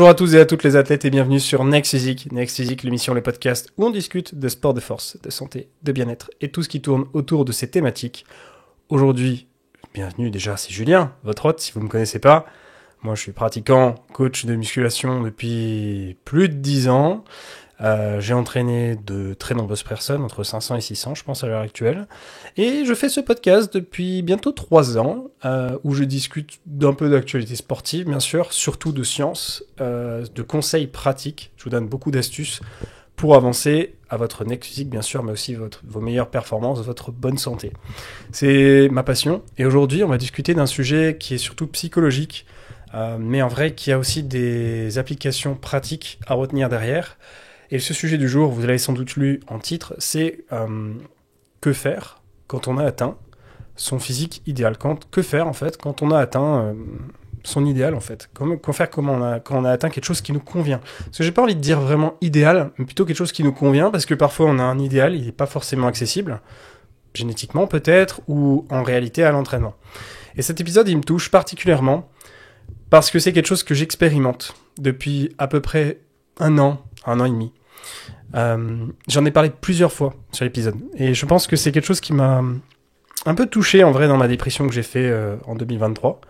Bonjour à tous et à toutes les athlètes et bienvenue sur Next Physique. Next Physique, l'émission, le podcast où on discute de sport de force, de santé, de bien-être et tout ce qui tourne autour de ces thématiques. Aujourd'hui, bienvenue déjà, c'est Julien, votre hôte si vous ne me connaissez pas. Moi je suis pratiquant, coach de musculation depuis plus de 10 ans. J'ai entraîné de très nombreuses personnes, entre 500 et 600 je pense à l'heure actuelle. Et je fais ce podcast depuis bientôt 3 ans, où je discute d'un peu d'actualité sportive, bien sûr, surtout de science, de conseils pratiques. Je vous donne beaucoup d'astuces pour avancer à votre next physique, bien sûr, mais aussi vos meilleures performances, votre bonne santé. C'est ma passion. Et aujourd'hui, on va discuter d'un sujet qui est surtout psychologique, mais en vrai, qui a aussi des applications pratiques à retenir derrière. Et ce sujet du jour, vous l'avez sans doute lu en titre, c'est que faire quand on a atteint son physique idéal. Que faire en fait quand on a atteint son idéal en fait. Quand faire quand on a atteint quelque chose qui nous convient. Parce que j'ai pas envie de dire vraiment idéal, mais plutôt quelque chose qui nous convient, parce que parfois on a un idéal, il n'est pas forcément accessible, génétiquement peut-être, ou en réalité à l'entraînement. Et cet épisode, il me touche particulièrement, parce que c'est quelque chose que j'expérimente depuis à peu près un an et demi. J'en ai parlé plusieurs fois sur l'épisode et je pense que c'est quelque chose qui m'a un peu touché en vrai dans ma dépression que j'ai fait en 2023.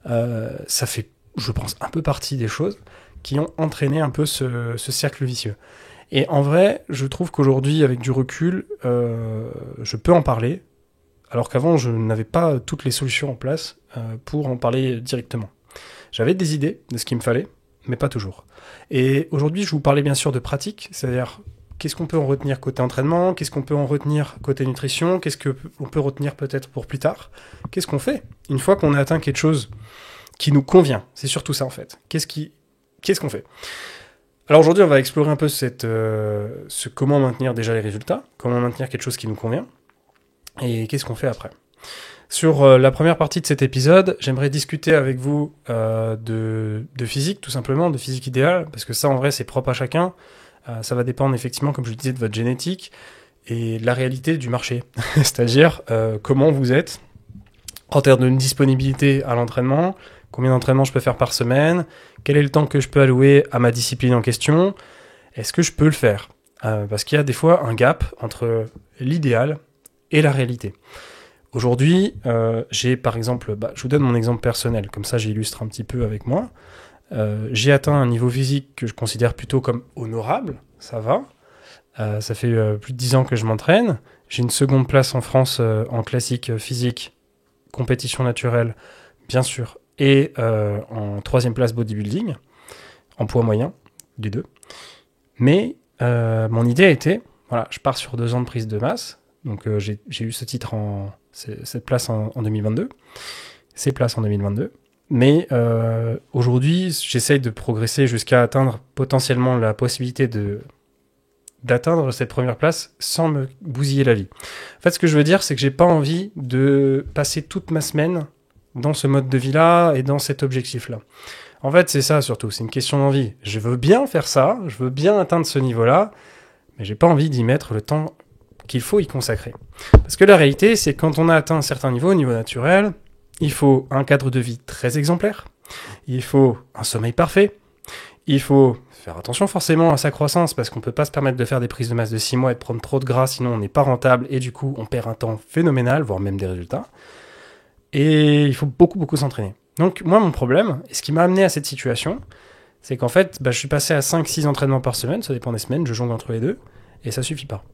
Ça fait, je pense, un peu partie des choses qui ont entraîné un peu ce cercle vicieux. Et en vrai, je trouve qu'aujourd'hui, avec du recul, je peux en parler, alors qu'avant, je n'avais pas toutes les solutions en place pour en parler directement. J'avais des idées de ce qu'il me fallait, mais pas toujours. Et aujourd'hui, je vous parlais bien sûr de pratique, c'est-à-dire qu'est-ce qu'on peut en retenir côté entraînement, qu'est-ce qu'on peut en retenir côté nutrition, qu'est-ce qu'on peut retenir peut-être pour plus tard, qu'est-ce qu'on fait une fois qu'on a atteint quelque chose qui nous convient. C'est surtout ça en fait. Qu'est-ce qu'on fait? Alors aujourd'hui, on va explorer un peu comment maintenir déjà les résultats, comment maintenir quelque chose qui nous convient, et qu'est-ce qu'on fait après. Sur la première partie de cet épisode, j'aimerais discuter avec vous de physique, tout simplement, de physique idéale, parce que ça, en vrai, c'est propre à chacun. Ça va dépendre, effectivement, comme je le disais, de votre génétique et de la réalité du marché. C'est-à-dire comment vous êtes en termes de disponibilité à l'entraînement, combien d'entraînements je peux faire par semaine, quel est le temps que je peux allouer à ma discipline en question, est-ce que je peux le faire parce qu'il y a des fois un gap entre l'idéal et la réalité. Aujourd'hui, j'ai par exemple, je vous donne mon exemple personnel, comme ça j'illustre un petit peu avec moi. J'ai atteint un niveau physique que je considère plutôt comme honorable, ça va. Ça fait plus de 10 ans que je m'entraîne. J'ai une seconde place en France en classique physique, compétition naturelle, bien sûr, et en troisième place bodybuilding, en poids moyen, des deux. Mais mon idée a été, voilà, je pars sur 2 ans de prise de masse, donc j'ai eu ce titre cette place en 2022, ces places en 2022. Mais aujourd'hui, j'essaye de progresser jusqu'à atteindre potentiellement la possibilité d'atteindre cette première place sans me bousiller la vie. En fait, ce que je veux dire, c'est que j'ai pas envie de passer toute ma semaine dans ce mode de vie-là et dans cet objectif-là. En fait, c'est ça surtout, c'est une question d'envie. Je veux bien faire ça, je veux bien atteindre ce niveau-là, mais j'ai pas envie d'y mettre le temps qu'il faut y consacrer. Parce que la réalité, c'est que quand on a atteint un certain niveau, au niveau naturel, il faut un cadre de vie très exemplaire, il faut un sommeil parfait, il faut faire attention forcément à sa croissance, parce qu'on peut pas se permettre de faire des prises de masse de 6 mois et de prendre trop de gras, sinon on n'est pas rentable, et du coup on perd un temps phénoménal, voire même des résultats. Et il faut beaucoup s'entraîner. Donc moi, mon problème, et ce qui m'a amené à cette situation, c'est qu'en fait, je suis passé à 5-6 entraînements par semaine, ça dépend des semaines, je jongle entre les deux, et ça suffit pas.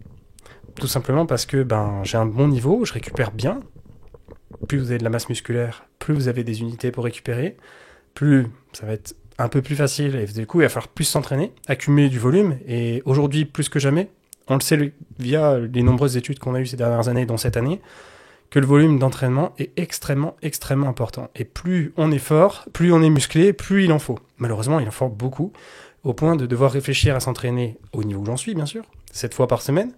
Tout simplement parce que j'ai un bon niveau, je récupère bien. Plus vous avez de la masse musculaire, plus vous avez des unités pour récupérer, plus ça va être un peu plus facile. Et du coup, il va falloir plus s'entraîner, accumuler du volume. Et aujourd'hui, plus que jamais, on le sait via les nombreuses études qu'on a eues ces dernières années, dont cette année, que le volume d'entraînement est extrêmement important. Et plus on est fort, plus on est musclé, plus il en faut. Malheureusement, il en faut beaucoup, au point de devoir réfléchir à s'entraîner au niveau où j'en suis, bien sûr, 7 fois par semaine,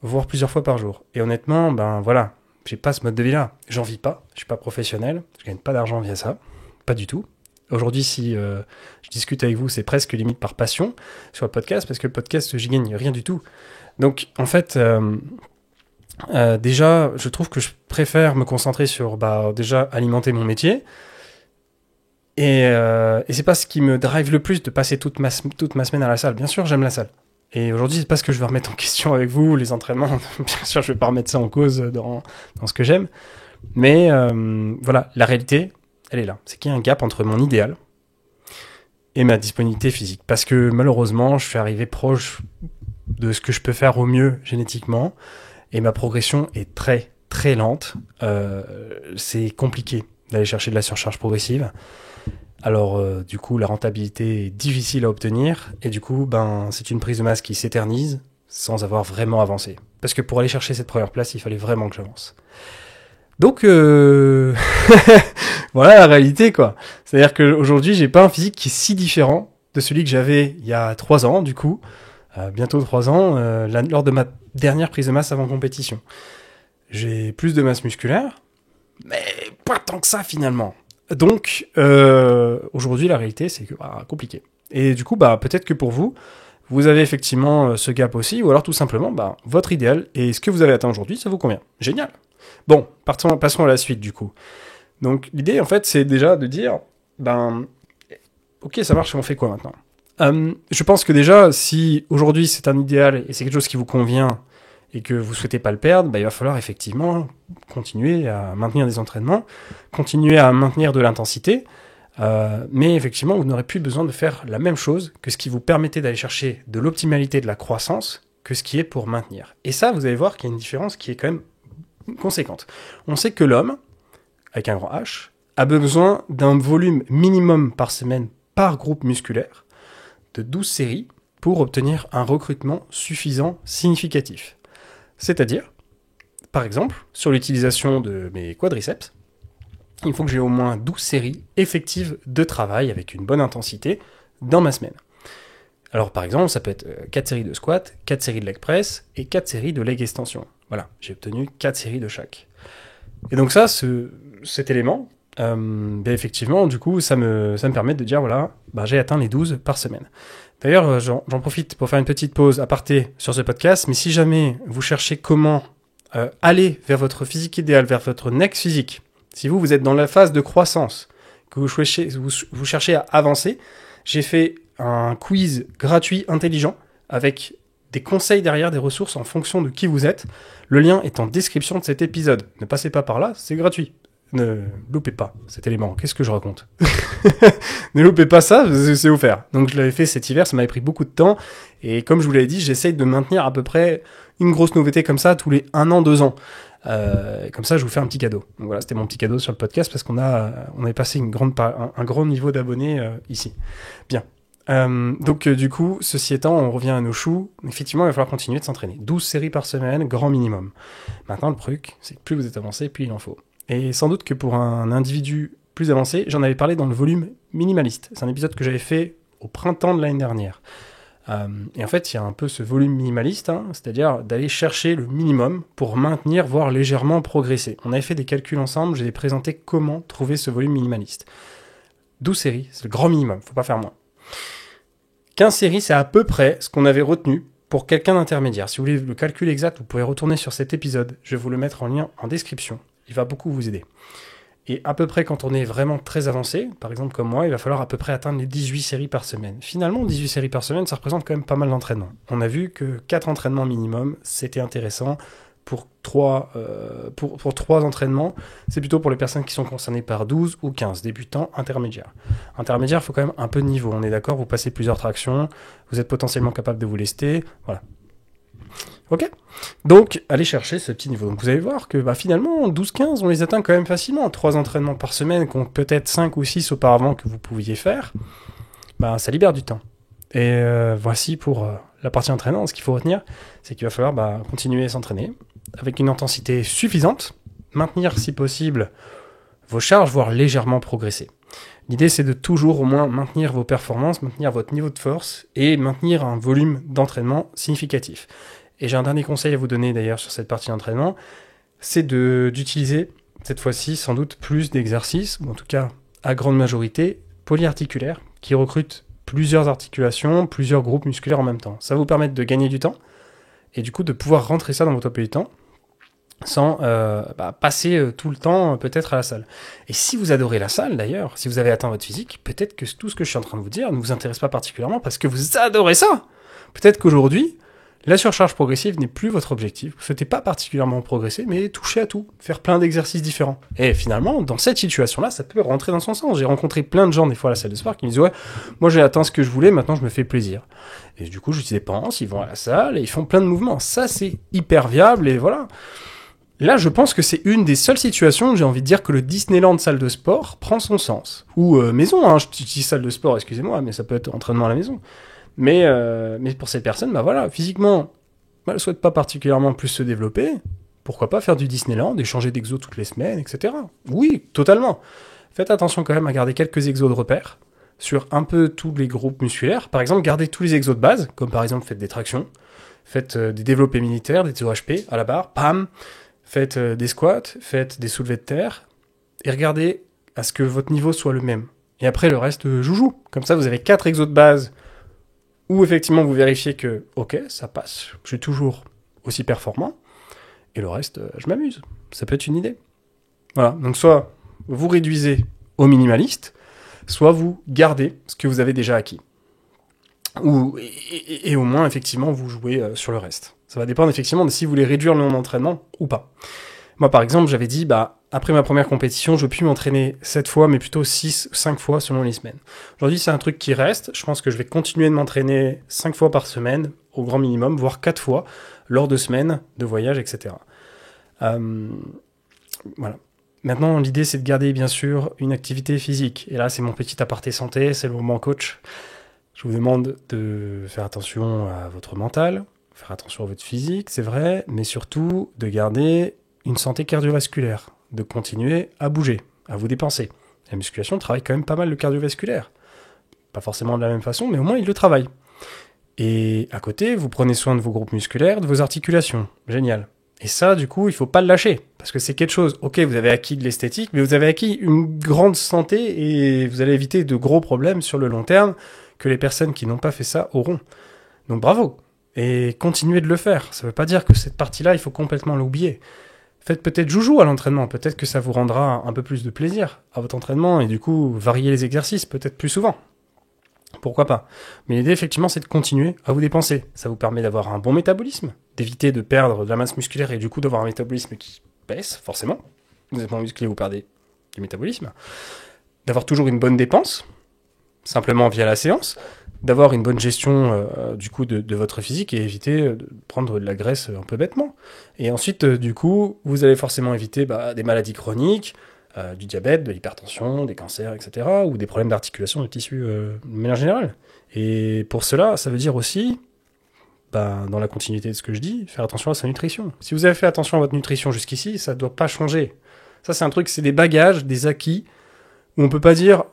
voire plusieurs fois par jour. Et honnêtement, voilà, j'ai pas ce mode de vie-là. J'en vis pas, je suis pas professionnel, je gagne pas d'argent via ça, pas du tout. Aujourd'hui, si je discute avec vous, c'est presque limite par passion sur le podcast, parce que le podcast, j'y gagne rien du tout. Donc, en fait, déjà, je trouve que je préfère me concentrer sur déjà alimenter mon métier Et c'est pas ce qui me drive le plus de passer toute ma semaine à la salle. Bien sûr, j'aime la salle. Et aujourd'hui, c'est pas ce que je vais remettre en question avec vous, les entraînements. Bien sûr, je vais pas remettre ça en cause dans ce que j'aime. Mais voilà, la réalité, elle est là. C'est qu'il y a un gap entre mon idéal et ma disponibilité physique. Parce que malheureusement, je suis arrivé proche de ce que je peux faire au mieux génétiquement. Et ma progression est très, très lente. C'est compliqué d'aller chercher de la surcharge progressive. Alors, du coup, la rentabilité est difficile à obtenir. Et du coup, c'est une prise de masse qui s'éternise sans avoir vraiment avancé. Parce que pour aller chercher cette première place, il fallait vraiment que j'avance. Donc, voilà la réalité, quoi. C'est-à-dire qu'aujourd'hui, j'ai pas un physique qui est si différent de celui que j'avais il y a 3 ans, du coup. Bientôt 3 ans, lors de ma dernière prise de masse avant compétition. J'ai plus de masse musculaire, mais pas tant que ça, finalement. Donc, aujourd'hui, la réalité, c'est que compliqué. Et du coup, peut-être que pour vous, vous avez effectivement ce gap aussi, ou alors tout simplement, votre idéal et ce que vous avez atteint aujourd'hui, ça vous convient. Génial. Bon, passons à la suite, du coup. Donc, l'idée, en fait, c'est déjà de dire, ok, ça marche, on fait quoi maintenant ? Je pense que déjà, si aujourd'hui c'est un idéal et c'est quelque chose qui vous convient et que vous souhaitez pas le perdre, il va falloir effectivement continuer à maintenir des entraînements, continuer à maintenir de l'intensité, mais effectivement, vous n'aurez plus besoin de faire la même chose que ce qui vous permettait d'aller chercher de l'optimalité de la croissance que ce qui est pour maintenir. Et ça, vous allez voir qu'il y a une différence qui est quand même conséquente. On sait que l'homme, avec un grand H, a besoin d'un volume minimum par semaine par groupe musculaire de 12 séries pour obtenir un recrutement suffisant, significatif. C'est-à-dire, par exemple, sur l'utilisation de mes quadriceps, il faut que j'ai au moins 12 séries effectives de travail avec une bonne intensité dans ma semaine. Alors par exemple, ça peut être 4 séries de squat, 4 séries de leg press et 4 séries de leg extension. Voilà, j'ai obtenu 4 séries de chaque. Et donc ça, cet élément, effectivement, du coup, ça me permet de dire, voilà, j'ai atteint les 12 par semaine. D'ailleurs, j'en profite pour faire une petite pause aparté sur ce podcast, mais si jamais vous cherchez comment aller vers votre physique idéal, vers votre next physique, si vous êtes dans la phase de croissance, que vous cherchez à avancer, j'ai fait un quiz gratuit, intelligent, avec des conseils derrière, des ressources en fonction de qui vous êtes. Le lien est en description de cet épisode. Ne passez pas par là, c'est gratuit. Ne loupez pas cet élément. Qu'est-ce que je raconte ? Ne loupez pas ça, c'est offert. Donc je l'avais fait cet hiver, ça m'avait pris beaucoup de temps. Et comme je vous l'avais dit, j'essaye de maintenir à peu près une grosse nouveauté comme ça tous les 1 an, 2 ans. Comme ça, je vous fais un petit cadeau. Donc voilà, c'était mon petit cadeau sur le podcast parce qu'on avait passé un grand niveau d'abonnés ici. Bien. Donc du coup, ceci étant, on revient à nos choux. Effectivement, il va falloir continuer de s'entraîner. 12 séries par semaine, grand minimum. Maintenant, le truc, c'est que plus vous êtes avancé, plus il en faut. Et sans doute que pour un individu plus avancé, j'en avais parlé dans le volume minimaliste. C'est un épisode que j'avais fait au printemps de l'année dernière. Et en fait, il y a un peu ce volume minimaliste, c'est-à-dire d'aller chercher le minimum pour maintenir, voire légèrement progresser. On avait fait des calculs ensemble, j'ai présenté comment trouver ce volume minimaliste. 12 séries, c'est le grand minimum, faut pas faire moins. 15 séries, c'est à peu près ce qu'on avait retenu pour quelqu'un d'intermédiaire. Si vous voulez le calcul exact, vous pouvez retourner sur cet épisode. Je vais vous le mettre en lien en description. Il va beaucoup vous aider. Et à peu près quand on est vraiment très avancé, par exemple comme moi, il va falloir à peu près atteindre les 18 séries par semaine. Finalement, 18 séries par semaine, ça représente quand même pas mal d'entraînements. On a vu que 4 entraînements minimum, c'était intéressant. Pour 3 entraînements, c'est plutôt pour les personnes qui sont concernées par 12 ou 15, débutants, intermédiaires. Intermédiaire, il faut quand même un peu de niveau, on est d'accord, vous passez plusieurs tractions, vous êtes potentiellement capable de vous lester, voilà. Ok ? Donc, allez chercher ce petit niveau. Donc, vous allez voir que finalement, 12-15, on les atteint quand même facilement. 3 entraînements par semaine, contre peut-être 5 ou 6 auparavant que vous pouviez faire, ça libère du temps. Et voici pour la partie entraînante, ce qu'il faut retenir, c'est qu'il va falloir continuer à s'entraîner avec une intensité suffisante, maintenir si possible vos charges, voire légèrement progresser. L'idée, c'est de toujours au moins maintenir vos performances, maintenir votre niveau de force et maintenir un volume d'entraînement significatif. Et j'ai un dernier conseil à vous donner d'ailleurs sur cette partie d'entraînement, c'est d'utiliser cette fois-ci sans doute plus d'exercices, ou en tout cas à grande majorité, polyarticulaires, qui recrutent plusieurs articulations, plusieurs groupes musculaires en même temps. Ça va vous permettre de gagner du temps et du coup de pouvoir rentrer ça dans votre emploi du temps sans passer tout le temps peut-être à la salle. Et si vous adorez la salle d'ailleurs, si vous avez atteint votre physique, peut-être que tout ce que je suis en train de vous dire ne vous intéresse pas particulièrement parce que vous adorez ça. Peut-être qu'aujourd'hui, la surcharge progressive n'est plus votre objectif. Vous ne souhaitez pas particulièrement progresser, mais toucher à tout, faire plein d'exercices différents. Et finalement, dans cette situation-là, ça peut rentrer dans son sens. J'ai rencontré plein de gens des fois à la salle de sport qui me disent « Ouais, moi j'ai atteint ce que je voulais, maintenant je me fais plaisir. » Et du coup, je dis dépense, ils vont à la salle et ils font plein de mouvements. Ça, c'est hyper viable et voilà. Là, je pense que c'est une des seules situations où j'ai envie de dire que le Disneyland salle de sport prend son sens. Ou maison, hein, je dis salle de sport, excusez-moi, mais ça peut être entraînement à la maison. Mais pour cette personne, bah voilà, physiquement, elle ne souhaite pas particulièrement plus se développer. Pourquoi pas faire du Disneyland, échanger d'exos toutes les semaines, etc. Oui, totalement. Faites attention quand même à garder quelques exos de repère sur un peu tous les groupes musculaires. Par exemple, gardez tous les exos de base, comme par exemple faites des tractions, faites des développés militaires, des OHP à la barre, pam. Faites des squats, faites des soulevés de terre, et regardez à ce que votre niveau soit le même. Et après, le reste, joujou. Comme ça, vous avez 4 exos de base, où effectivement, vous vérifiez que, ok, ça passe, je suis toujours aussi performant, et le reste, je m'amuse. Ça peut être une idée. Voilà, donc soit vous réduisez au minimaliste, soit vous gardez ce que vous avez déjà acquis. Et au moins, effectivement, vous jouez sur le reste. Ça va dépendre effectivement de si vous voulez réduire le nombre d'entraînements ou pas. Moi, par exemple, j'avais dit, après ma première compétition, je puis m'entraîner 7 fois, mais plutôt 6 ou 5 fois selon les semaines. Aujourd'hui, c'est un truc qui reste. Je pense que je vais continuer de m'entraîner 5 fois par semaine, au grand minimum, voire 4 fois, lors de semaines de voyage, etc. Voilà. Maintenant, l'idée, c'est de garder, bien sûr, une activité physique. Et là, c'est mon petit aparté santé, c'est le moment coach. Je vous demande de faire attention à votre mental, faire attention à votre physique, c'est vrai, mais surtout de garder une santé cardiovasculaire, de continuer à bouger, à vous dépenser. La musculation travaille quand même pas mal le cardiovasculaire. Pas forcément de la même façon, mais au moins il le travaille. Et à côté, vous prenez soin de vos groupes musculaires, de vos articulations. Génial. Et ça, du coup, il faut pas le lâcher. Parce que c'est quelque chose, ok, vous avez acquis de l'esthétique, mais vous avez acquis une grande santé et vous allez éviter de gros problèmes sur le long terme que les personnes qui n'ont pas fait ça auront. Donc bravo. Et continuez de le faire. Ça ne veut pas dire que cette partie-là, il faut complètement l'oublier. Faites peut-être joujou à l'entraînement. Peut-être que ça vous rendra un peu plus de plaisir à votre entraînement et du coup, varier les exercices peut-être plus souvent. Pourquoi pas. Mais l'idée, effectivement, c'est de continuer à vous dépenser. Ça vous permet d'avoir un bon métabolisme, d'éviter de perdre de la masse musculaire et du coup d'avoir un métabolisme qui baisse, forcément. Vous êtes moins musclé, vous perdez du métabolisme. D'avoir toujours une bonne dépense, simplement via la séance, d'avoir une bonne gestion du coup de votre physique et éviter de prendre de la graisse un peu bêtement. Et ensuite, du coup, vous allez forcément éviter des maladies chroniques, du diabète, de l'hypertension, des cancers, etc. ou des problèmes d'articulation, de tissu de manière générale. Et pour cela, ça veut dire aussi, dans la continuité de ce que je dis, faire attention à sa nutrition. Si vous avez fait attention à votre nutrition jusqu'ici, ça ne doit pas changer. Ça, c'est un truc, c'est des bagages, des acquis, où on peut pas dire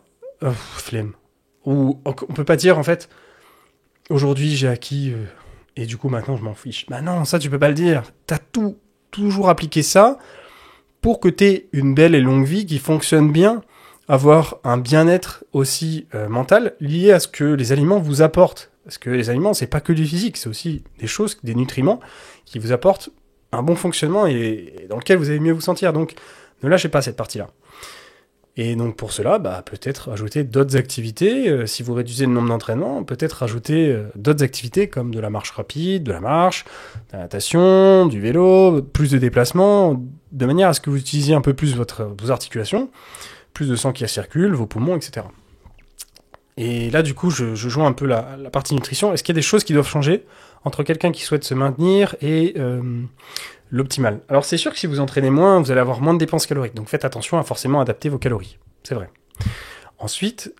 flemme. Ou on peut pas dire, en fait, aujourd'hui j'ai acquis, et du coup maintenant je m'en fiche. Bah non, ça tu peux pas le dire. T'as toujours appliqué ça pour que t'aies une belle et longue vie qui fonctionne bien, avoir un bien-être aussi mental lié à ce que les aliments vous apportent. Parce que les aliments, c'est pas que du physique, c'est aussi des choses, des nutriments qui vous apportent un bon fonctionnement et dans lequel vous allez mieux vous sentir. Donc, ne lâchez pas cette partie-là. Et donc pour cela, peut-être ajouter d'autres activités. Si vous réduisez le nombre d'entraînements, peut-être rajouter d'autres activités comme de la marche rapide, de la marche, de la natation, du vélo, plus de déplacements, de manière à ce que vous utilisiez un peu plus vos articulations, plus de sang qui circule, vos poumons, etc. Et là, du coup, je joins un peu la partie nutrition. Est-ce qu'il y a des choses qui doivent changer entre quelqu'un qui souhaite se maintenir et l'optimal? Alors, c'est sûr que si vous entraînez moins, vous allez avoir moins de dépenses caloriques. Donc, faites attention à forcément adapter vos calories. C'est vrai. Ensuite,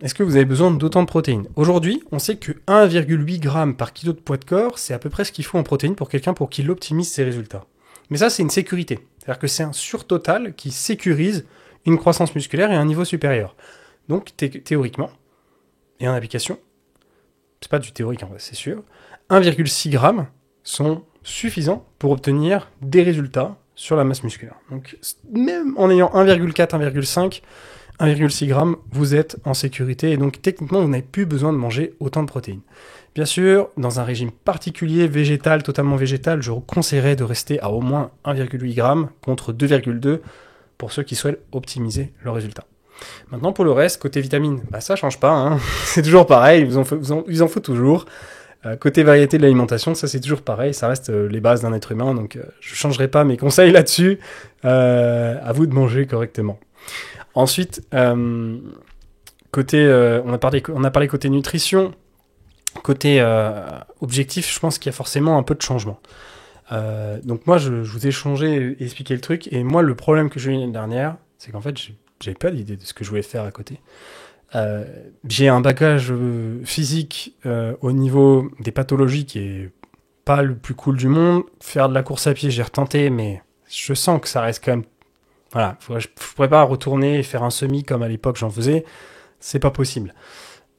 est-ce que vous avez besoin d'autant de protéines? Aujourd'hui, on sait que 1,8 g par kilo de poids de corps, c'est à peu près ce qu'il faut en protéines pour quelqu'un pour qu'il optimise ses résultats. Mais ça, c'est une sécurité. C'est-à-dire que c'est un surtotal qui sécurise une croissance musculaire et un niveau supérieur. Donc, théoriquement, et en application, c'est pas du théorique en vrai, c'est sûr, 1,6 g sont suffisants pour obtenir des résultats sur la masse musculaire. Donc, même en ayant 1,4, 1,5, 1,6 g, vous êtes en sécurité et donc techniquement, vous n'avez plus besoin de manger autant de protéines. Bien sûr, dans un régime particulier, végétal, totalement végétal, je vous conseillerais de rester à au moins 1,8 g contre 2,2 pour ceux qui souhaitent optimiser le résultat. Maintenant, pour le reste, côté vitamines, ça change pas, hein. C'est toujours pareil, il en faut toujours. Côté variété de l'alimentation, ça c'est toujours pareil, ça reste les bases d'un être humain, donc je changerai pas mes conseils là-dessus. À vous de manger correctement. Ensuite, côté, on a parlé côté nutrition. Côté objectif, je pense qu'il y a forcément un peu de changement. Donc moi, je vous ai changé et expliqué le truc. Et moi, le problème que j'ai eu l'année dernière, c'est qu'en fait, j'avais pas d'idée de ce que je voulais faire à côté. J'ai un bagage physique au niveau des pathologies qui est pas le plus cool du monde. Faire de la course à pied, j'ai retenté, mais je sens que ça reste quand même... Voilà, je pourrais pas retourner et faire un semi comme à l'époque j'en faisais. C'est pas possible.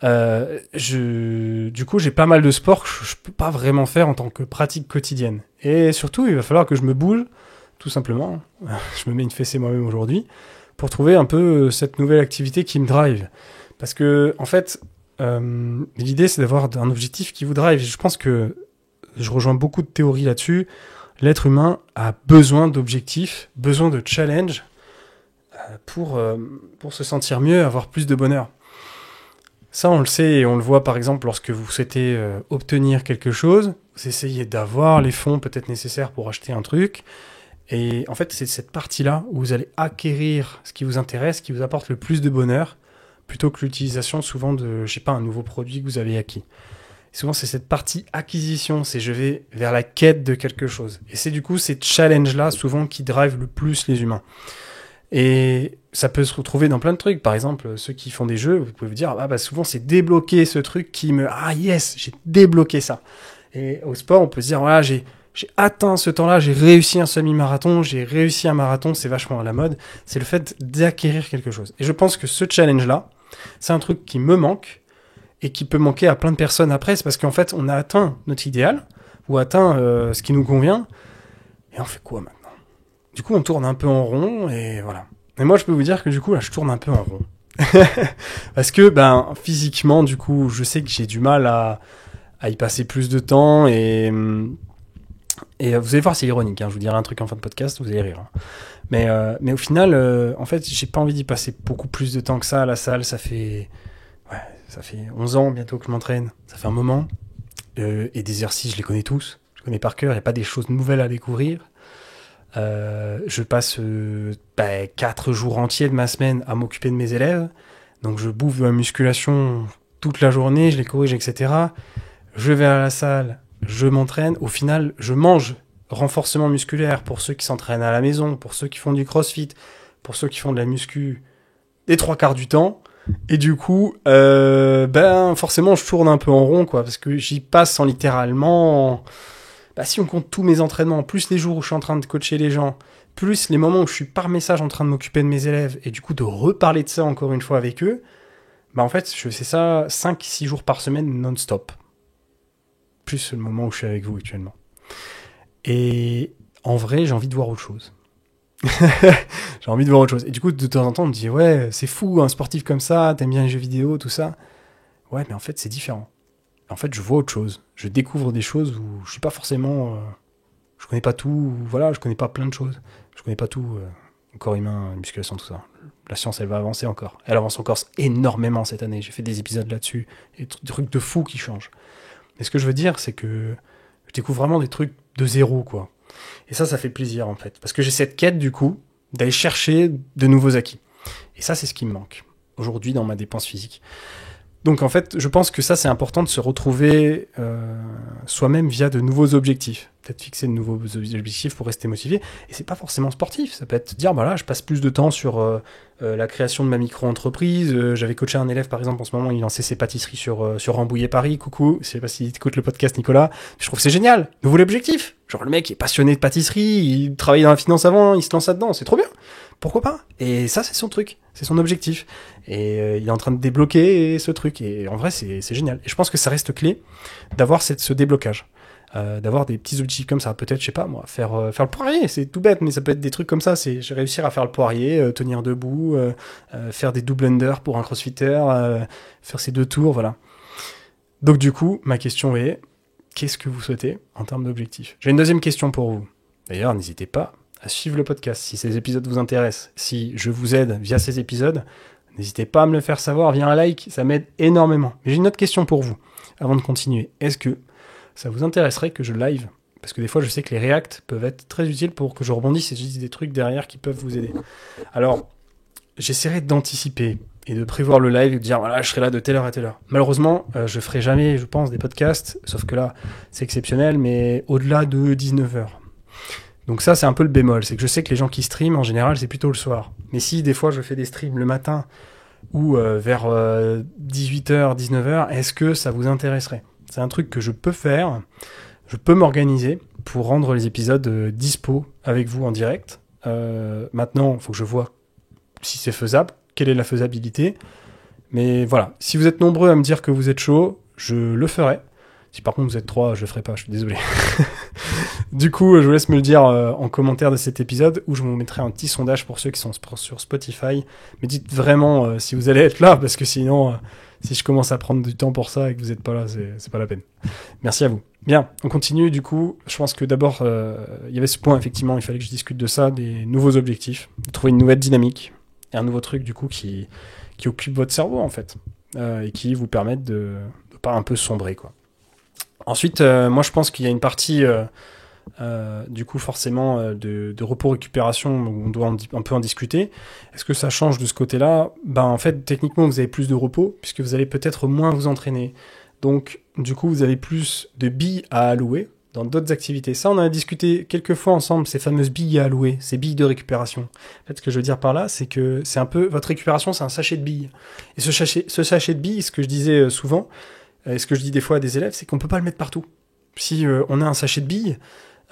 Du coup, j'ai pas mal de sports que je peux pas vraiment faire en tant que pratique quotidienne. Et surtout, il va falloir que je me bouge, tout simplement. Je me mets une fessée moi-même aujourd'hui pour trouver un peu cette nouvelle activité qui me drive. Parce que, en fait, l'idée, c'est d'avoir un objectif qui vous drive. Je pense que je rejoins beaucoup de théories là-dessus. L'être humain a besoin d'objectifs, besoin de challenges pour se sentir mieux, avoir plus de bonheur. Ça, on le sait et on le voit par exemple lorsque vous souhaitez obtenir quelque chose, vous essayez d'avoir les fonds peut-être nécessaires pour acheter un truc. Et en fait, c'est cette partie-là où vous allez acquérir ce qui vous intéresse, ce qui vous apporte le plus de bonheur, plutôt que l'utilisation souvent de, un nouveau produit que vous avez acquis. Et souvent, c'est cette partie acquisition, c'est je vais vers la quête de quelque chose. Et c'est du coup ces challenges-là souvent qui drivent le plus les humains. Et ça peut se retrouver dans plein de trucs. Par exemple, ceux qui font des jeux, vous pouvez vous dire, souvent c'est débloquer ce truc qui me... Ah yes, j'ai débloqué ça. Et au sport, on peut se dire, voilà, j'ai atteint ce temps-là, j'ai réussi un semi-marathon, j'ai réussi un marathon, c'est vachement à la mode. C'est le fait d'acquérir quelque chose. Et je pense que ce challenge-là, c'est un truc qui me manque et qui peut manquer à plein de personnes après. C'est parce qu'en fait, on a atteint notre idéal ou atteint ce qui nous convient. Et on fait quoi maintenant ? Du coup, on tourne un peu en rond et voilà. Et moi, je peux vous dire que du coup, là, je tourne un peu en rond. Parce que, physiquement, du coup, je sais que j'ai du mal à y passer plus de temps et vous allez voir, c'est ironique, hein. Je vous dirai un truc en fin de podcast, vous allez rire. Hein. Mais au final, en fait, j'ai pas envie d'y passer beaucoup plus de temps que ça à la salle. Ça fait 11 ans bientôt que je m'entraîne. Ça fait un moment. Et des exercices, je les connais tous. Je connais par cœur. Il n'y a pas des choses nouvelles à découvrir. Je passe 4 jours entiers de ma semaine à m'occuper de mes élèves. Donc je bouffe de la musculation toute la journée, je les corrige, etc. Je vais à la salle, je m'entraîne. Au final, je mange renforcement musculaire pour ceux qui s'entraînent à la maison, pour ceux qui font du crossfit, pour ceux qui font de la muscu les 3/4 du temps. Et du coup, forcément, je tourne un peu en rond, quoi, parce que j'y passe en littéralement... si on compte tous mes entraînements, plus les jours où je suis en train de coacher les gens, plus les moments où je suis par message en train de m'occuper de mes élèves, et du coup de reparler de ça encore une fois avec eux, en fait, je fais ça 5-6 jours par semaine non-stop. Plus le moment où je suis avec vous actuellement. Et en vrai, j'ai envie de voir autre chose. J'ai envie de voir autre chose. Et du coup, de temps en temps, on me dit, ouais, c'est fou, un sportif comme ça, t'aimes bien les jeux vidéo, tout ça. Ouais, mais en fait, c'est différent. En fait, je vois autre chose. Je découvre des choses où je suis pas forcément... je connais pas tout, voilà, je connais pas plein de choses. Je connais pas tout, corps humain, musculation, tout ça. La science, elle va avancer encore. Elle avance encore énormément cette année. J'ai fait des épisodes là-dessus. Et des trucs de fou qui changent. Mais ce que je veux dire, c'est que je découvre vraiment des trucs de zéro, quoi. Et ça fait plaisir, en fait. Parce que j'ai cette quête, du coup, d'aller chercher de nouveaux acquis. Et ça, c'est ce qui me manque aujourd'hui dans ma dépense physique. Donc en fait, je pense que ça, c'est important de se retrouver soi-même via de nouveaux objectifs. Peut-être fixer de nouveaux objectifs pour rester motivé. Et c'est pas forcément sportif. Ça peut être dire, je passe plus de temps sur la création de ma micro-entreprise. J'avais coaché un élève, par exemple, en ce moment, il lançait ses pâtisseries sur Rambouillet Paris. Coucou, je sais pas s'il écoute le podcast, Nicolas. Je trouve que c'est génial. Nouveau objectif. Genre, le mec est passionné de pâtisserie, il travaillait dans la finance avant, il se lance là-dedans. C'est trop bien. Pourquoi pas ? Et ça, c'est son truc, c'est son objectif. Et il est en train de débloquer ce truc. Et en vrai, c'est génial. Et je pense que ça reste clé d'avoir ce déblocage. D'avoir des petits objectifs comme ça. Peut-être, je sais pas moi, faire le poirier. C'est tout bête, mais ça peut être des trucs comme ça. C'est réussir à faire le poirier, tenir debout, faire des double under pour un crossfitter, faire ses 2 tours, voilà. Donc du coup, ma question est, qu'est-ce que vous souhaitez en termes d'objectifs ? J'ai une deuxième question pour vous. D'ailleurs, n'hésitez pas à suivre le podcast si ces épisodes vous intéressent. Si je vous aide via ces épisodes, n'hésitez pas à me le faire savoir via un like, ça m'aide énormément. Mais j'ai une autre question pour vous, avant de continuer. Est-ce que ça vous intéresserait que je live ? Parce que des fois, je sais que les reacts peuvent être très utiles pour que je rebondisse et je dise des trucs derrière qui peuvent vous aider. Alors, j'essaierai d'anticiper et de prévoir le live et de dire, voilà, je serai là de telle heure à telle heure. Malheureusement, je ferai jamais, je pense, des podcasts, sauf que là, c'est exceptionnel, mais au-delà de 19h. Donc ça, c'est un peu le bémol, c'est que je sais que les gens qui streament, en général, c'est plutôt le soir. Mais si, des fois, je fais des streams le matin ou vers 18h, 19h, est-ce que ça vous intéresserait ? C'est un truc que je peux faire, je peux m'organiser pour rendre les épisodes dispo avec vous en direct. Maintenant, il faut que je vois si c'est faisable, quelle est la faisabilité. Mais voilà, si vous êtes nombreux à me dire que vous êtes chaud, je le ferai. Si par contre vous êtes 3, je le ferai pas, je suis désolé. Du coup, je vous laisse me le dire en commentaire de cet épisode, où je vous mettrai un petit sondage pour ceux qui sont sur Spotify. Mais dites vraiment si vous allez être là, parce que sinon, si je commence à prendre du temps pour ça et que vous n'êtes pas là, c'est pas la peine. Merci à vous. Bien, on continue du coup. Je pense que d'abord, il y avait ce point, effectivement, il fallait que je discute de ça, des nouveaux objectifs, de trouver une nouvelle dynamique, et un nouveau truc du coup qui occupe votre cerveau en fait, et qui vous permettent de pas un peu sombrer, quoi. Ensuite, moi je pense qu'il y a une partie du coup forcément de repos-récupération où on doit un peu en discuter. Est-ce que ça change de ce côté-là ? Ben en fait, techniquement, vous avez plus de repos puisque vous allez peut-être moins vous entraîner. Donc, du coup, vous avez plus de billes à allouer dans d'autres activités. Ça, on en a discuté quelques fois ensemble, ces fameuses billes à allouer, ces billes de récupération. En fait, ce que je veux dire par là, c'est que c'est un peu... Votre récupération, c'est un sachet de billes. Et ce sachet de billes, ce que je disais souvent, et ce que je dis des fois à des élèves, c'est qu'on peut pas le mettre partout. Si on a un sachet de billes,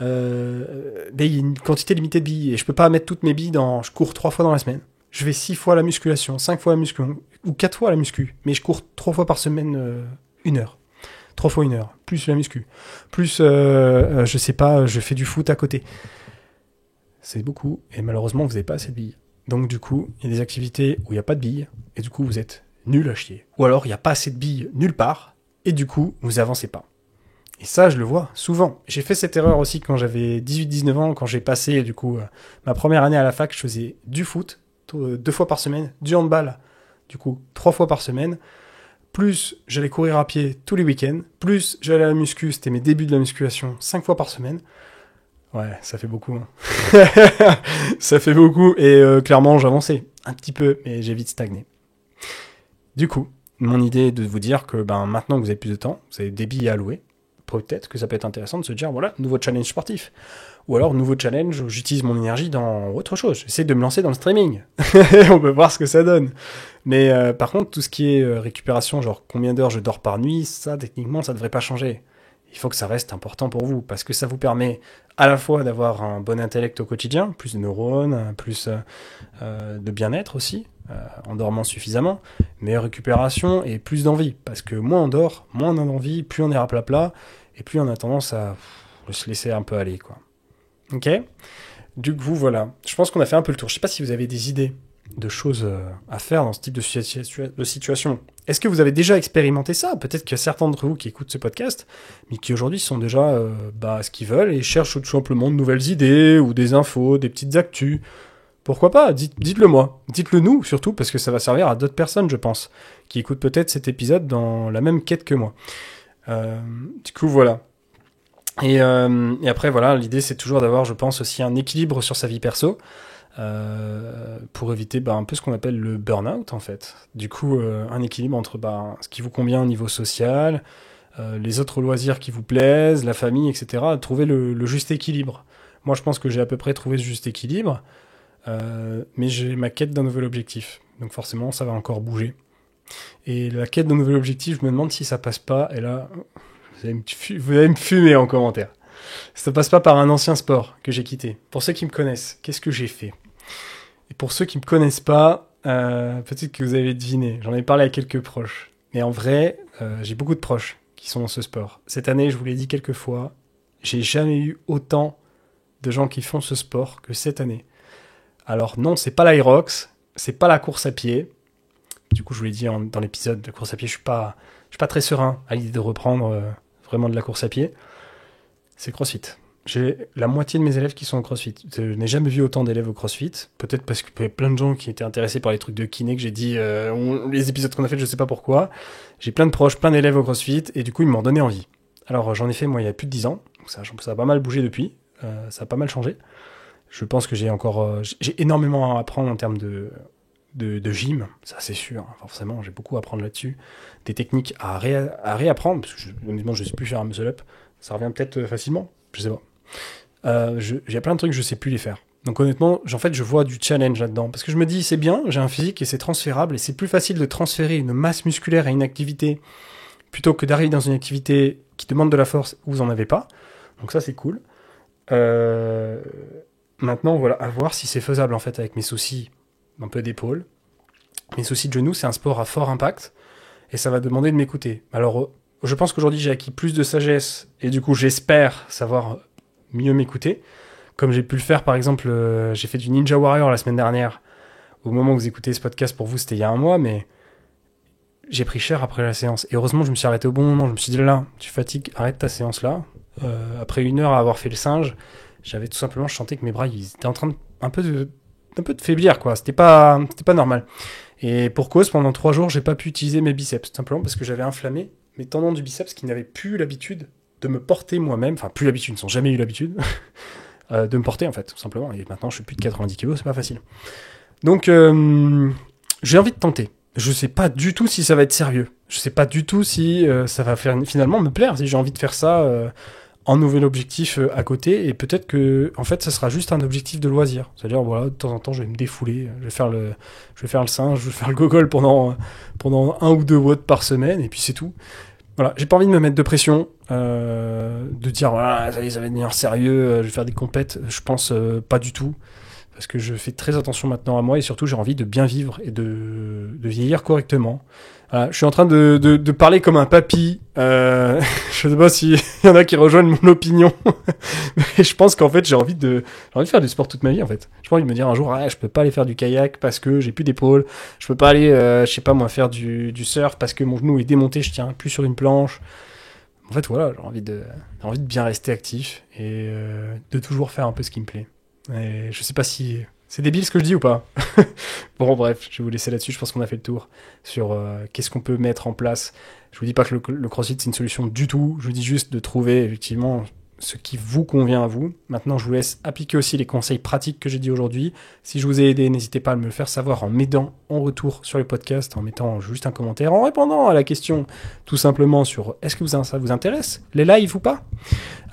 il y a une quantité limitée de billes, et je peux pas mettre toutes mes billes je cours 3 fois dans la semaine. Je vais 6 fois à la musculation, 5 fois à la muscu, ou 4 fois à la muscu, mais je cours 3 fois par semaine 1 heure. 3 fois 1 heure, plus la muscu, plus, je sais pas, je fais du foot à côté. C'est beaucoup, et malheureusement, vous n'avez pas assez de billes. Donc du coup, il y a des activités où il n'y a pas de billes, et du coup, vous êtes nul à chier. Ou alors, il n'y a pas assez de billes nulle part, et du coup, vous avancez pas. Et ça, je le vois souvent. J'ai fait cette erreur aussi quand j'avais 18-19 ans, quand j'ai passé, du coup, ma première année à la fac, je faisais du foot, 2 fois par semaine, du handball, du coup, 3 fois par semaine, plus j'allais courir à pied tous les week-ends, plus j'allais à la muscu, c'était mes débuts de la musculation, 5 fois par semaine. Ouais, ça fait beaucoup. Hein. Ça fait beaucoup, et clairement, j'avançais un petit peu, mais j'ai vite stagné. Du coup, mon idée est de vous dire que maintenant que vous avez plus de temps, vous avez des billes à allouer, peut-être que ça peut être intéressant de se dire, voilà, nouveau challenge sportif. Ou alors, nouveau challenge où j'utilise mon énergie dans autre chose. J'essaie de me lancer dans le streaming. On peut voir ce que ça donne. Mais par contre, tout ce qui est récupération, genre combien d'heures je dors par nuit, ça, techniquement, ça devrait pas changer. Il faut que ça reste important pour vous, parce que ça vous permet à la fois d'avoir un bon intellect au quotidien, plus de neurones, plus de bien-être aussi, en dormant suffisamment, meilleure récupération et plus d'envie, parce que moins on dort, moins on a d'envie, plus on est raplapla, et plus on a tendance à se laisser un peu aller, quoi. Ok ? Du coup, voilà. Je pense qu'on a fait un peu le tour. Je sais pas si vous avez des idées de choses à faire dans ce type de situation. Est-ce que vous avez déjà expérimenté ça ? Peut-être qu'il y a certains d'entre vous qui écoutent ce podcast, mais qui aujourd'hui sont déjà ce qu'ils veulent et cherchent tout simplement de nouvelles idées ou des infos, des petites actus. Pourquoi pas ? Dites-le moi. Dites-le nous, surtout, parce que ça va servir à d'autres personnes, je pense, qui écoutent peut-être cet épisode dans la même quête que moi. Du coup, voilà. Et après, voilà, l'idée, c'est toujours d'avoir, je pense, aussi un équilibre sur sa vie perso, pour éviter un peu ce qu'on appelle le burn-out, en fait. Du coup, un équilibre entre ce qui vous convient au niveau social, les autres loisirs qui vous plaisent, la famille, etc. Trouver le juste équilibre. Moi, je pense que j'ai à peu près trouvé ce juste équilibre, mais j'ai ma quête d'un nouvel objectif. Donc forcément, ça va encore bouger. Et la quête d'un nouvel objectif, je me demande si ça passe pas, et là... Vous allez me fumer en commentaire. Ça passe pas par un ancien sport que j'ai quitté. Pour ceux qui me connaissent, qu'est-ce que j'ai fait ? Et pour ceux qui me connaissent pas, peut-être que vous avez deviné. J'en ai parlé à quelques proches. Mais en vrai, j'ai beaucoup de proches qui sont dans ce sport. Cette année, je vous l'ai dit quelques fois, j'ai jamais eu autant de gens qui font ce sport que cette année. Alors non, c'est pas l'Irox, c'est pas la course à pied. Du coup, je vous l'ai dit dans l'épisode de course à pied, je suis pas je suis pas très serein à l'idée de reprendre vraiment de la course à pied, c'est CrossFit. J'ai la moitié de mes élèves qui sont au CrossFit. Je n'ai jamais vu autant d'élèves au CrossFit. Peut-être parce qu'il y avait plein de gens qui étaient intéressés par les trucs de kiné que j'ai dit, les épisodes qu'on a fait, je sais pas pourquoi. J'ai plein de proches, plein d'élèves au CrossFit, et du coup, ils m'ont donné envie. Alors, j'en ai fait, moi, il y a plus de 10 ans. Donc ça a pas mal bougé depuis. Ça a pas mal changé. Je pense que j'ai énormément à apprendre en termes de gym. Ça, c'est sûr. Forcément, j'ai beaucoup à apprendre là-dessus. Des techniques à réapprendre. Parce que, honnêtement, je ne sais plus faire un muscle-up. Ça revient peut-être facilement. Je sais pas. Il y a plein de trucs, je sais plus les faire. Donc honnêtement, je vois du challenge là-dedans. Parce que je me dis, c'est bien, j'ai un physique et c'est transférable. Et c'est plus facile de transférer une masse musculaire à une activité plutôt que d'arriver dans une activité qui demande de la force où vous en avez pas. Donc ça, c'est cool. Maintenant, voilà, à voir si c'est faisable en fait avec mes soucis un peu d'épaule. Mes soucis de genoux, c'est un sport à fort impact. Et ça va demander de m'écouter. Alors, je pense qu'aujourd'hui, j'ai acquis plus de sagesse. Et du coup, j'espère savoir mieux m'écouter. Comme j'ai pu le faire, par exemple, j'ai fait du Ninja Warrior la semaine dernière. Au moment où vous écoutez ce podcast, pour vous, c'était il y a un mois, mais j'ai pris cher après la séance. Et heureusement, je me suis arrêté au bon moment. Je me suis dit, là, tu fatigues, arrête ta séance là. Après 1 heure à avoir fait le singe, je sentais que mes bras, ils étaient en train de, un peu de faiblir, quoi. C'était pas normal. Et pour cause, pendant 3 jours, j'ai pas pu utiliser mes biceps, tout simplement parce que j'avais inflammé mes tendons du biceps qui n'avaient plus l'habitude de me porter moi-même, enfin plus l'habitude, ils n'ont jamais eu l'habitude de me porter en fait, tout simplement. Et maintenant je suis plus de 90 kg, c'est pas facile. Donc j'ai envie de tenter. Je sais pas du tout si ça va être sérieux. Je sais pas du tout si ça va finalement me plaire, si j'ai envie de faire ça en nouvel objectif à côté, et peut-être que en fait ça sera juste un objectif de loisir. C'est-à-dire voilà, de temps en temps je vais me défouler, je vais faire le singe, je vais faire le gogol pendant 1 ou 2 watts par semaine, et puis c'est tout. Voilà, j'ai pas envie de me mettre de pression, de dire voilà, ça va devenir sérieux, je vais faire des compètes. Je pense pas du tout, parce que je fais très attention maintenant à moi, et surtout j'ai envie de bien vivre et de vieillir correctement. Voilà, je suis en train de parler comme un papy. Je sais pas s'il y en a qui rejoignent mon opinion, mais je pense qu'en fait j'ai envie de faire du sport toute ma vie en fait. J'ai pas envie de me dire un jour je peux pas aller faire du kayak parce que j'ai plus d'épaule, je peux pas aller je sais pas moi faire du surf parce que mon genou est démonté, je tiens plus sur une planche. En fait voilà, j'ai envie de bien rester actif et de toujours faire un peu ce qui me plaît. Et je sais pas si c'est débile ce que je dis ou pas. Bon bref, je vais vous laisser là-dessus, je pense qu'on a fait le tour sur qu'est-ce qu'on peut mettre en place. Je vous dis pas que le CrossFit c'est une solution du tout, je vous dis juste de trouver effectivement ce qui vous convient à vous. Maintenant je vous laisse appliquer aussi les conseils pratiques que j'ai dit aujourd'hui. Si je vous ai aidé, n'hésitez pas à me le faire savoir en m'aidant en retour sur le podcast, en mettant juste un commentaire, en répondant à la question tout simplement sur est-ce que ça vous intéresse, les lives ou pas,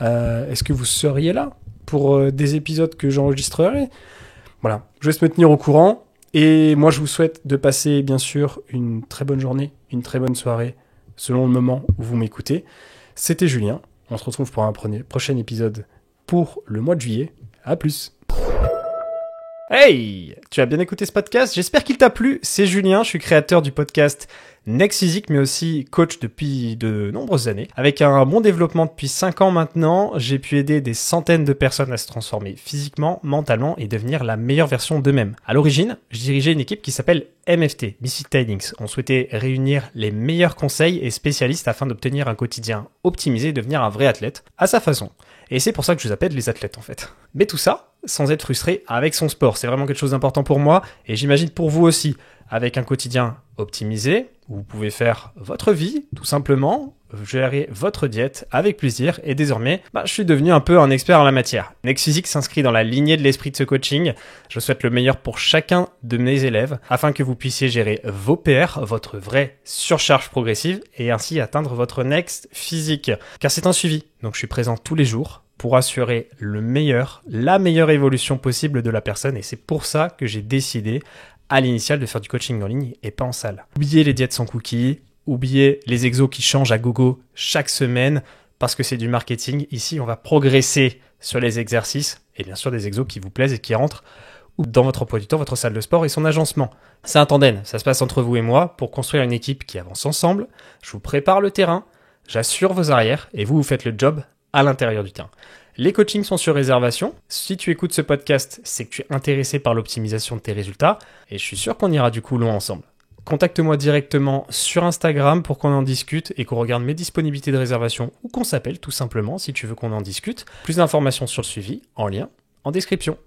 est-ce que vous seriez là pour des épisodes que j'enregistrerai. Voilà, je vais se me tenir au courant. Et moi, je vous souhaite de passer, bien sûr, une très bonne journée, une très bonne soirée, selon le moment où vous m'écoutez. C'était Julien. On se retrouve pour un prochain épisode pour le mois de juillet. À plus. Hey, tu as bien écouté ce podcast? J'espère qu'il t'a plu. C'est Julien, je suis créateur du podcast Next Physique, mais aussi coach depuis de nombreuses années. Avec un bon développement depuis 5 ans maintenant, j'ai pu aider des centaines de personnes à se transformer physiquement, mentalement et devenir la meilleure version d'eux-mêmes. À l'origine, je dirigeais une équipe qui s'appelle MFT, Misfit Trainings. On souhaitait réunir les meilleurs conseils et spécialistes afin d'obtenir un quotidien optimisé et devenir un vrai athlète, à sa façon. Et c'est pour ça que je vous appelle les athlètes en fait. Mais tout ça, sans être frustré avec son sport. C'est vraiment quelque chose d'important pour moi et j'imagine pour vous aussi. Avec un quotidien optimisé, où vous pouvez faire votre vie, tout simplement, gérer votre diète avec plaisir et désormais, je suis devenu un peu un expert en la matière. Next Physique s'inscrit dans la lignée de l'esprit de ce coaching. Je souhaite le meilleur pour chacun de mes élèves afin que vous puissiez gérer vos PR, votre vraie surcharge progressive et ainsi atteindre votre Next Physique. Car c'est un suivi, donc je suis présent tous les jours pour assurer la meilleure évolution possible de la personne et c'est pour ça que j'ai décidé à l'initial de faire du coaching en ligne et pas en salle. Oubliez les diètes sans cookies, oubliez les exos qui changent à gogo chaque semaine parce que c'est du marketing. Ici, on va progresser sur les exercices et bien sûr des exos qui vous plaisent et qui rentrent dans votre emploi du temps, votre salle de sport et son agencement. C'est un tandem, ça se passe entre vous et moi pour construire une équipe qui avance ensemble. Je vous prépare le terrain, j'assure vos arrières et vous faites le job à l'intérieur du terrain. Les coachings sont sur réservation. Si tu écoutes ce podcast, c'est que tu es intéressé par l'optimisation de tes résultats et je suis sûr qu'on ira du coup loin ensemble. contacte-moi directement sur Instagram pour qu'on en discute et qu'on regarde mes disponibilités de réservation ou qu'on s'appelle tout simplement si tu veux qu'on en discute. Plus d'informations sur le suivi en lien en description.